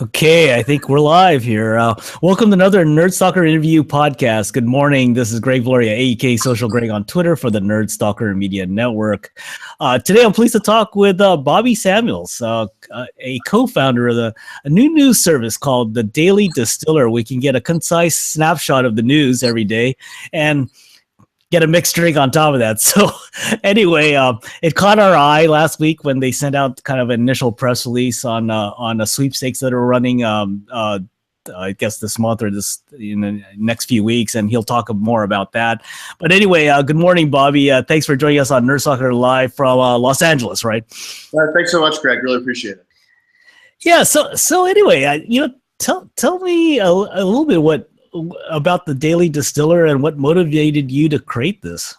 Okay, I think we're live here. Welcome to another Nerd Stalker interview podcast. Good morning. This is Greg Gloria, AEK Social Greg on Twitter for the Nerd Stalker Media Network. Today, I'm pleased to talk with Bobby Samuels, a co-founder of a new news service called the Daily Distiller. We can get a concise snapshot of the news every day and get a mixed drink on top of that. So anyway, it caught our eye last week when they sent out kind of an initial press release on a sweepstakes that are running, I guess this month or this in the next few weeks, and he'll talk more about that. But anyway, good morning, Bobby. Thanks for joining us on Nerd Soccer Live from Los Angeles, right? Thanks so much, Greg. Really appreciate it. Yeah. So anyway, tell me a little bit about the Daily Distiller and what motivated you to create this.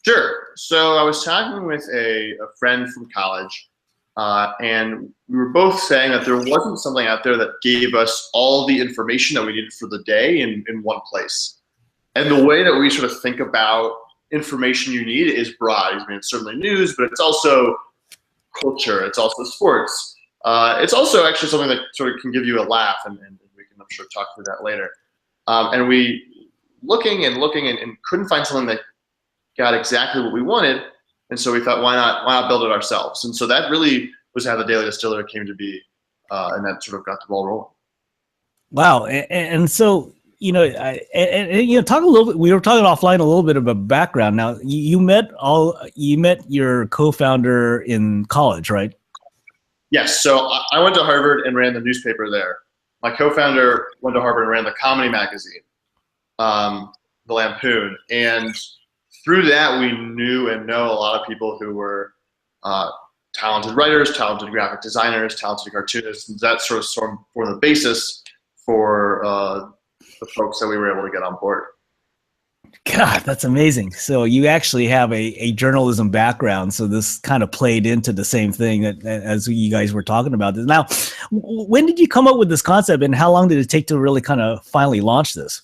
Sure. So I was talking with a friend from college, and we were both saying that there wasn't something out there that gave us all the information that we needed for the day in one place. And the way that we sort of think about information you need is broad. I mean, it's certainly news, but it's also culture. It's also sports. It's also actually something that sort of can give you a laugh, and we can, I'm sure, talk through that later. And we looking and couldn't find something that got exactly what we wanted. And so we thought, why not build it ourselves? And so that really was how the Daily Distiller came to be. And that sort of got the ball rolling. Wow. And so, talk a little bit, we were talking offline a little bit about background. Now you met your co-founder in college, right? Yes. So I went to Harvard and ran the newspaper there. My co-founder went to Harvard and ran the comedy magazine, The Lampoon. And through that, we knew and know a lot of people who were talented writers, talented graphic designers, talented cartoonists. And that sort of formed the basis for the folks that we were able to get on board. God, that's amazing. So you actually have a journalism background. So this kind of played into the same thing as you guys were talking about this. Now, when did you come up with this concept, and how long did it take to really kind of finally launch this?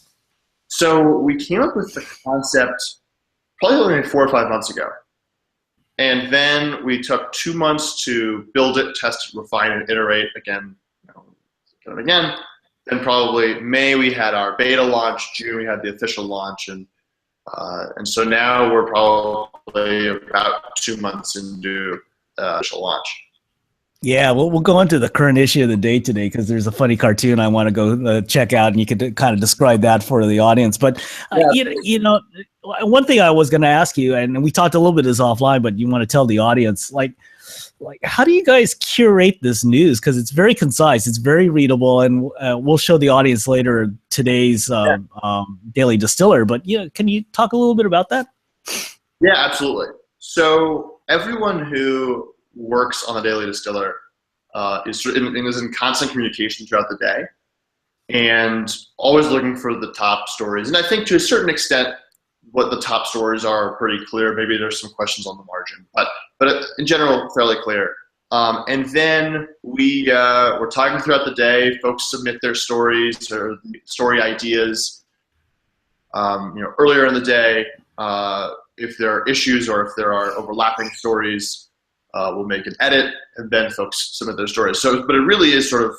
So we came up with the concept probably only 4 or 5 months ago. And then we took 2 months to build it, test, refine, and iterate again. Then probably May we had our beta launch, June we had the official launch, and so now we're probably about 2 months into official launch. Yeah, we'll go into the current issue of the day today because there's a funny cartoon I want to go check out, and you could kind of describe that for the audience. But one thing I was going to ask you, and we talked a little bit of this offline, but you want to tell the audience, like how do you guys curate this news? Because it's very concise, it's very readable, and we'll show the audience later today's Daily Distiller. But can you talk a little bit about that? Yeah, absolutely. So everyone who works on the Daily Distiller is in constant communication throughout the day, and always looking for the top stories. And I think to a certain extent, what the top stories are pretty clear. Maybe there's some questions on the margin, but in general, fairly clear. And then we're talking throughout the day. Folks submit their stories or story ideas. Earlier in the day, if there are issues or if there are overlapping stories, we'll make an edit, and then folks submit their stories. But it really is sort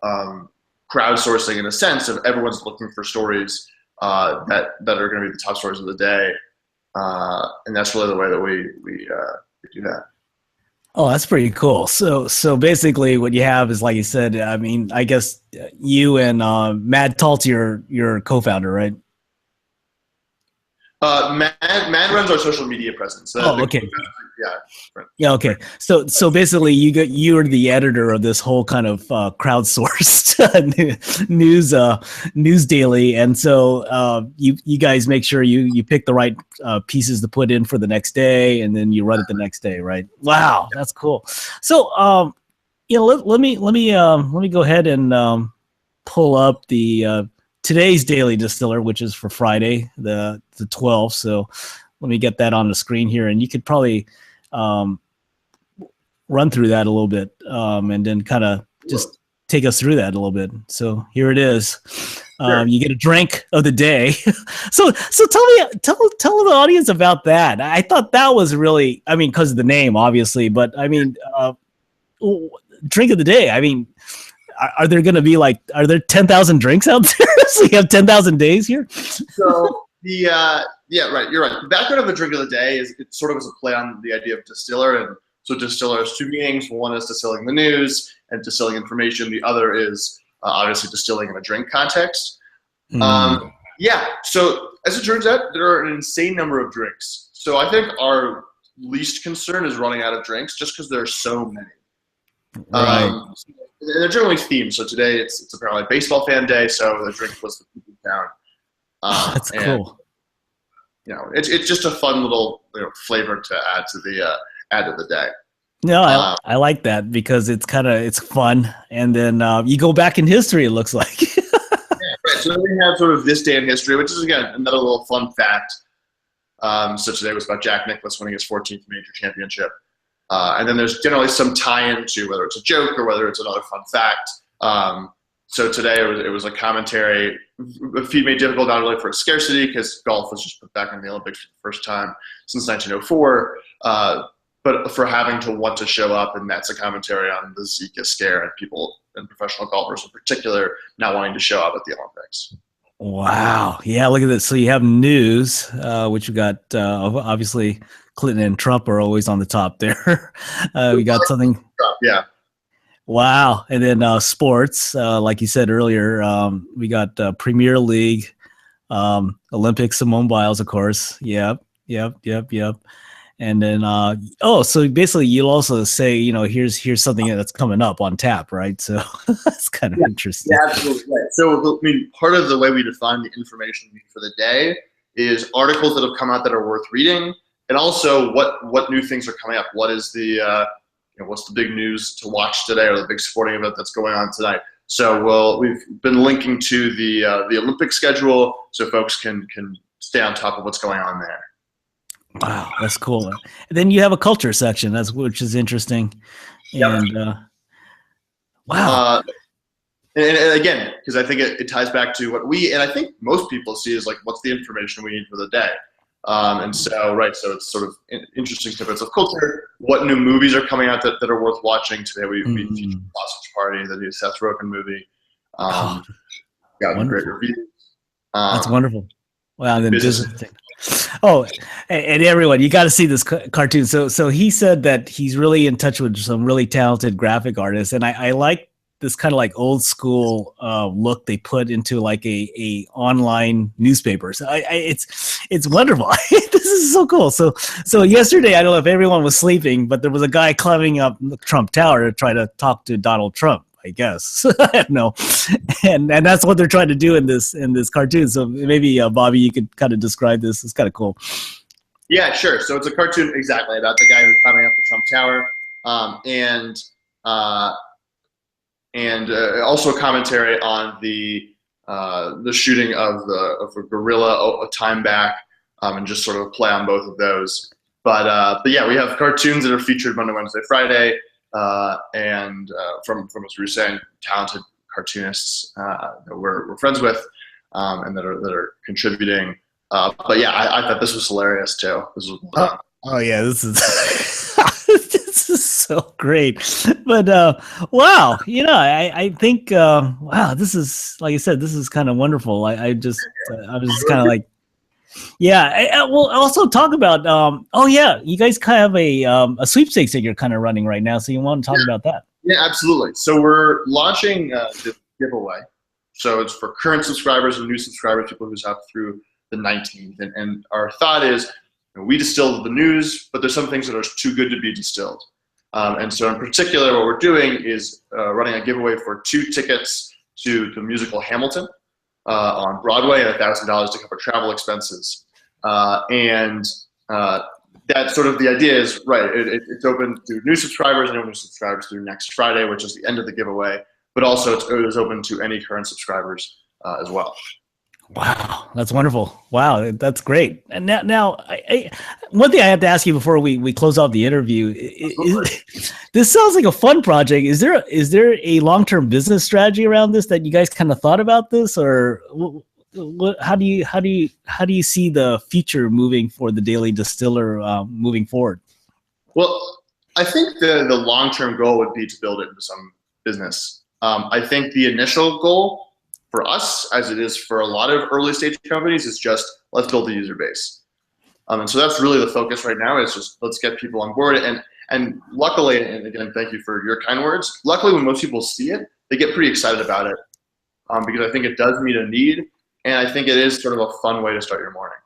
of crowdsourcing in a sense of everyone's looking for stories that are going to be the top stories of the day, and that's really the way that we do that. Oh, that's pretty cool. So basically, what you have is, like you said, I mean, I guess you and Matt Taltz, your co-founder, right? Matt runs our social media presence. Okay. Yeah. Right. Yeah. Okay. So basically, you're the editor of this whole kind of crowdsourced news daily, and so you guys make sure you pick the right pieces to put in for the next day, and then you run it the next day, right? Wow, that's cool. So let me go ahead and pull up the today's Daily Distiller, which is for Friday, the 12th. So let me get that on the screen here, and you could probably run through that a little bit, and then kind of just take us through that a little bit. So here it is. Sure. You get a drink of the day. so tell the audience about that. I thought that was really, I mean, because of the name, obviously, but I mean, drink of the day. I mean, are there going to be like, are there 10,000 drinks out there? So you have 10,000 days here? So yeah, right. You're right. The background of the drink of the day is it sort of is a play on the idea of distiller. And so distiller has two meanings. One is distilling the news and distilling information. The other is obviously distilling in a drink context. Yeah. So as it turns out, there are an insane number of drinks. So I think our least concern is running out of drinks just because there are so many. Right. And they're generally themed. So today it's apparently baseball fan day. So the drink was the people town. That's cool. You know, it's just a fun little flavor to add to the day. No, I like that because it's fun, and then you go back in history. It looks like. Yeah, right. So then we have sort of this day in history, which is again another little fun fact. So today was about Jack Nicklaus winning his 14th major championship, and then there's generally some tie-in to whether it's a joke or whether it's another fun fact. So today it was a commentary. A feat made difficult not only for its scarcity because golf was just put back in the Olympics for the first time since 1904, but for having to want to show up, and that's a commentary on the Zika scare and people and professional golfers in particular not wanting to show up at the Olympics. Wow. Yeah, look at this. So you have news, which we got obviously Clinton and Trump are always on the top there. We got something. Yeah. Wow. And then sports, like you said earlier, we got Premier League, Olympics, Simone Biles, of course. Yep. And then, so basically you'll also say, here's something that's coming up on tap, right? So that's kind of interesting. Yeah, absolutely. Right. So, I mean, part of the way we define the information for the day is articles that have come out that are worth reading, and also what new things are coming up. What is the what's the big news to watch today, or the big sporting event that's going on tonight? So we've been linking to the Olympic schedule so folks can stay on top of what's going on there. Wow, that's cool. And then you have a culture section, which is interesting. And wow. And again, because I think it ties back to what and I think most people see is like, what's the information we need for the day? And so it's sort of interesting snippets of culture. What new movies are coming out that are worth watching today? We featured Sausage Party, the new Seth Rogen movie. Got great reviews. That's wonderful. Wow, and then business. Oh, and everyone, you got to see this cartoon. So he said that he's really in touch with some really talented graphic artists, and I like this kind of like old school look they put into like a online newspaper. So it's wonderful. This is so cool. So yesterday, I don't know if everyone was sleeping, but there was a guy climbing up the Trump Tower to try to talk to Donald Trump, I guess. I don't know. And that's what they're trying to do in this cartoon. So maybe Bobby, you could kind of describe this. It's kind of cool. Yeah, sure. So it's a cartoon exactly about the guy who's climbing up the Trump Tower, and also a commentary on the shooting of a gorilla a time back, and just sort of a play on both of those. But yeah, we have cartoons that are featured Monday, Wednesday, Friday, and from as we were saying, talented cartoonists that we're friends with, and that are contributing. But yeah, I thought this was hilarious too. This was oh yeah, this is this is so great. But wow, I think wow, this is, like I said, this is kind of wonderful. I was just kind of like, yeah. We'll also talk about you guys kind of have a sweepstakes that you're kind of running right now, so you want to talk about that? Yeah, absolutely. So we're launching the giveaway. So it's for current subscribers and new subscribers, people who's up through the 19th. And our thought is, we distill the news, but there's some things that are too good to be distilled. And so in particular, what we're doing is running a giveaway for 2 tickets to the musical Hamilton on Broadway, and $1,000 to cover travel expenses. And that's sort of the idea is, right, it's open to new subscribers and new subscribers through next Friday, which is the end of the giveaway, but also it is open to any current subscribers as well. Wow, that's wonderful. Wow, that's great. And now one thing I have to ask you before we close off the interview, this sounds like a fun project. Is there a long-term business strategy around this that you guys kind of thought about this, or how do you see the future moving for the Daily Distiller moving forward? Well, I think the long-term goal would be to build it into some business. I think the initial goal for us, as it is for a lot of early stage companies, is just let's build a user base. And so that's really the focus right now, is just let's get people on board. And luckily, and again, thank you for your kind words. Luckily, when most people see it, they get pretty excited about it, because I think it does meet a need, and I think it is sort of a fun way to start your morning.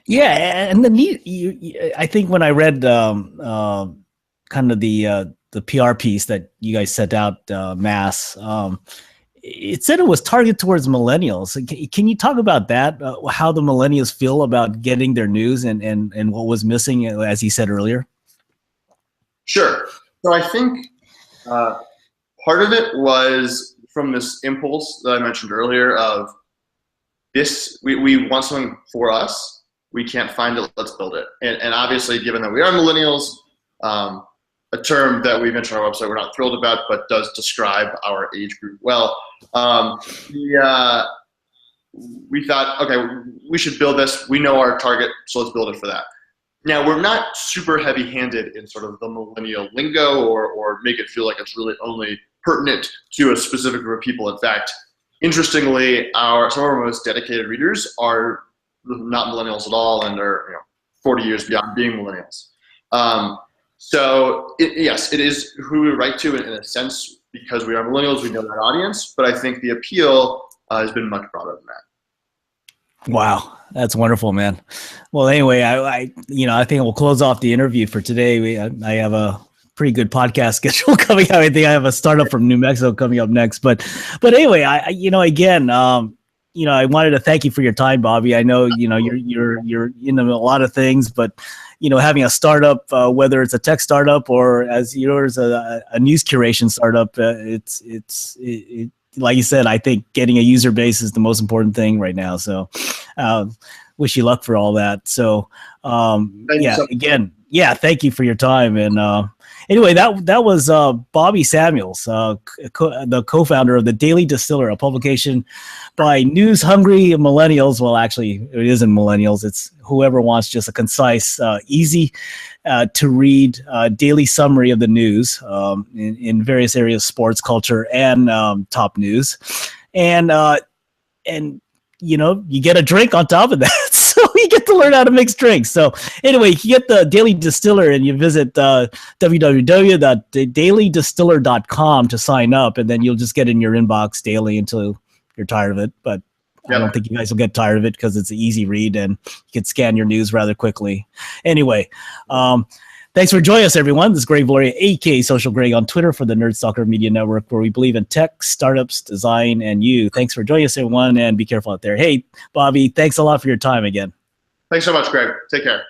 Yeah, and the need. I think when I read kind of the PR piece that you guys sent out, mass. It said it was targeted towards millennials. Can you talk about that? How the millennials feel about getting their news and what was missing, as you said earlier? Sure. So I think part of it was from this impulse that I mentioned earlier of this, we want something for us. We can't find it, let's build it. And obviously, given that we are millennials, a term that we mentioned on our website we're not thrilled about, but does describe our age group well. We thought, okay, we should build this. We know our target, so let's build it for that. Now, we're not super heavy-handed in sort of the millennial lingo or make it feel like it's really only pertinent to a specific group of people. In fact, interestingly, some of our most dedicated readers are not millennials at all, and are 40 years beyond being millennials. So yes, it is who we write to in a sense, because we are millennials, we know that audience, but I think the appeal has been much broader than that. Wow, that's wonderful, man. Well, anyway, I think we'll close off the interview for today. I have a pretty good podcast schedule coming out. I think I have a startup from New Mexico coming up next, but anyway, I wanted to thank you for your time, Bobby. I know, you're into a lot of things, but having a startup, whether it's a tech startup or as yours, a news curation startup, it's like you said, I think getting a user base is the most important thing right now. So, wish you luck for all that. So, thank you for your time. And anyway, that was Bobby Samuels, the co-founder of the Daily Distiller, a publication by news-hungry millennials. Well, actually, it isn't millennials. It's whoever wants just a concise, easy to read daily summary of the news in various areas, sports, culture, and top news. And you get a drink on top of that. So you get to learn how to mix drinks. So anyway, you get the Daily Distiller and you visit www.dailydistiller.com to sign up, and then you'll just get in your inbox daily until you're tired of it. But I don't think you guys will get tired of it because it's an easy read and you can scan your news rather quickly. Anyway, thanks for joining us, everyone. This is Greg Valoria, aka Social Greg, on Twitter for the Nerd Stalker Media Network, where we believe in tech, startups, design, and you. Thanks for joining us, everyone, and be careful out there. Hey, Bobby, thanks a lot for your time again. Thanks so much, Greg. Take care.